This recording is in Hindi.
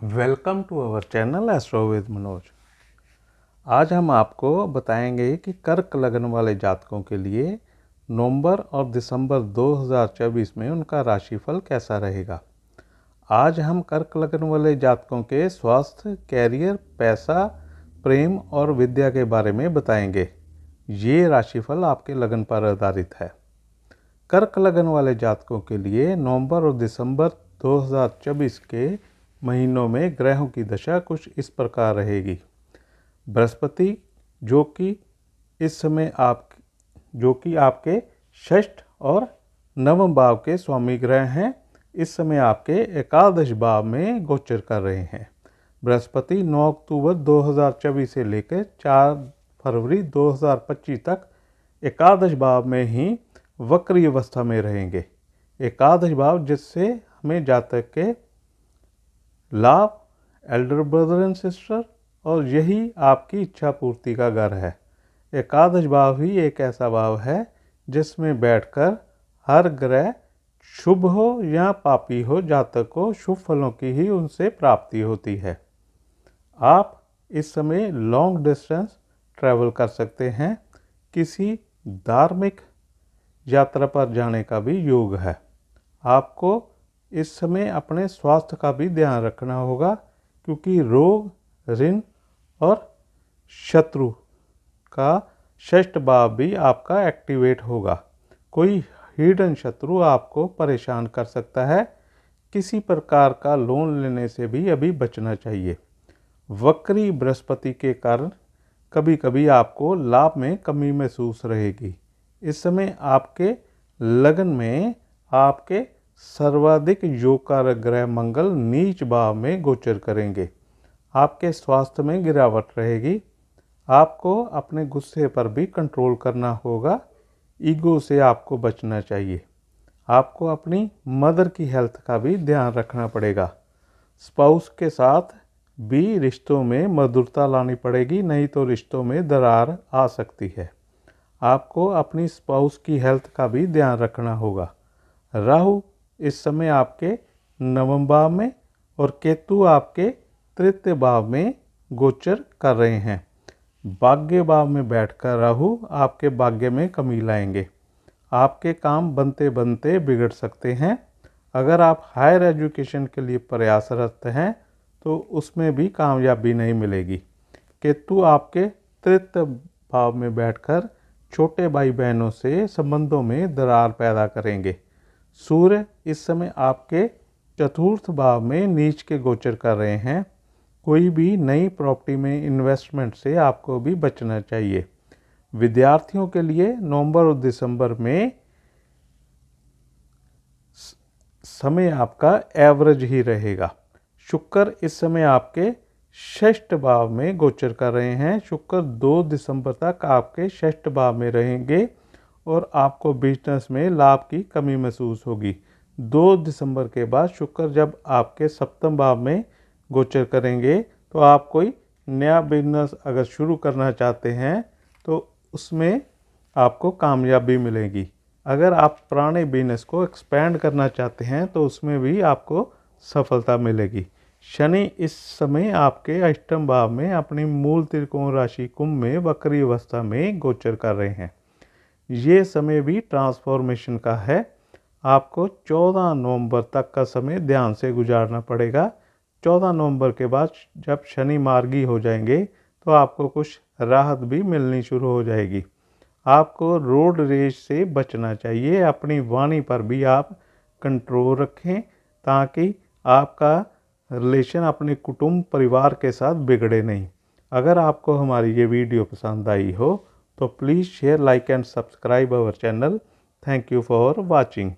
Welcome to our channel astro with Manoj. आज हम आपको बताएंगे कि कर्क लग्न वाले जातकों के लिए नवंबर और दिसंबर 2024 में उनका राशिफल कैसा रहेगा। आज हम कर्क लग्न वाले जातकों के स्वास्थ्य, कैरियर, पैसा, प्रेम और विद्या के बारे में बताएंगे। ये राशिफल आपके लग्न पर आधारित है। कर्क लग्न वाले जातकों के लिए नवंबर और दिसंबर 2024 के महीनों में ग्रहों की दशा कुछ इस प्रकार रहेगी। बृहस्पति जो कि आपके षष्ठ और नवम भाव के स्वामी ग्रह हैं, इस समय आपके एकादश भाव में गोचर कर रहे हैं। बृहस्पति 9 अक्टूबर 2024 से लेकर 4 फरवरी 2025 तक एकादश भाव में ही वक्री अवस्था में रहेंगे। एकादश भाव जिससे हमें जातक के लाभ, एल्डर ब्रदर एंड सिस्टर और यही आपकी इच्छा पूर्ति का घर है। एकादश भाव ही एक ऐसा भाव है जिसमें बैठकर हर ग्रह शुभ हो या पापी हो, जातक को शुभ फलों की ही उनसे प्राप्ति होती है। आप इस समय लॉन्ग डिस्टेंस ट्रैवल कर सकते हैं। किसी धार्मिक यात्रा पर जाने का भी योग है। आपको इस समय अपने स्वास्थ्य का भी ध्यान रखना होगा, क्योंकि रोग, ऋण और शत्रु का षष्ठ भाव भी आपका एक्टिवेट होगा। कोई हिडन शत्रु आपको परेशान कर सकता है। किसी प्रकार का लोन लेने से भी अभी बचना चाहिए। वक्री बृहस्पति के कारण कभी कभी आपको लाभ में कमी महसूस रहेगी। इस समय आपके लगन में आपके सर्वाधिक योगकारक ग्रह मंगल नीच भाव में गोचर करेंगे। आपके स्वास्थ्य में गिरावट रहेगी। आपको अपने गुस्से पर भी कंट्रोल करना होगा। ईगो से आपको बचना चाहिए। आपको अपनी मदर की हेल्थ का भी ध्यान रखना पड़ेगा। स्पाउस के साथ भी रिश्तों में मधुरता लानी पड़ेगी, नहीं तो रिश्तों में दरार आ सकती है। आपको अपनी स्पाउस की हेल्थ का भी ध्यान रखना होगा। राहु इस समय आपके नवम भाव में और केतु आपके तृतीय भाव में गोचर कर रहे हैं। भाग्य भाव में बैठकर राहु आपके भाग्य में कमी लाएंगे। आपके काम बनते बनते बिगड़ सकते हैं। अगर आप हायर एजुकेशन के लिए प्रयासरत हैं तो उसमें भी कामयाबी नहीं मिलेगी। केतु आपके तृतीय भाव में बैठकर छोटे भाई बहनों से संबंधों में दरार पैदा करेंगे। सूर्य इस समय आपके चतुर्थ भाव में नीच के गोचर कर रहे हैं। कोई भी नई प्रॉपर्टी में इन्वेस्टमेंट से आपको भी बचना चाहिए। विद्यार्थियों के लिए नवंबर और दिसंबर में समय आपका एवरेज ही रहेगा। शुक्र इस समय आपके षष्ठ भाव में गोचर कर रहे हैं। शुक्र 2 दिसंबर तक आपके षष्ठ भाव में रहेंगे और आपको बिजनेस में लाभ की कमी महसूस होगी। 2 दिसंबर के बाद शुक्र जब आपके सप्तम भाव में गोचर करेंगे तो आप कोई नया बिजनेस अगर शुरू करना चाहते हैं तो उसमें आपको कामयाबी मिलेगी। अगर आप पुराने बिजनेस को एक्सपेंड करना चाहते हैं तो उसमें भी आपको सफलता मिलेगी। शनि इस समय आपके अष्टम भाव में अपनी मूल त्रिकोण राशि कुंभ में वक्री अवस्था में गोचर कर रहे हैं। ये समय भी ट्रांसफॉर्मेशन का है। आपको 14 नवंबर तक का समय ध्यान से गुजारना पड़ेगा। 14 नवंबर के बाद जब शनि मार्गी हो जाएंगे तो आपको कुछ राहत भी मिलनी शुरू हो जाएगी। आपको रोड रेज से बचना चाहिए। अपनी वाणी पर भी आप कंट्रोल रखें ताकि आपका रिलेशन अपने कुटुंब परिवार के साथ बिगड़े नहीं। अगर आपको हमारी ये वीडियो पसंद आई हो तो please share, like and subscribe our channel. Thank you for watching.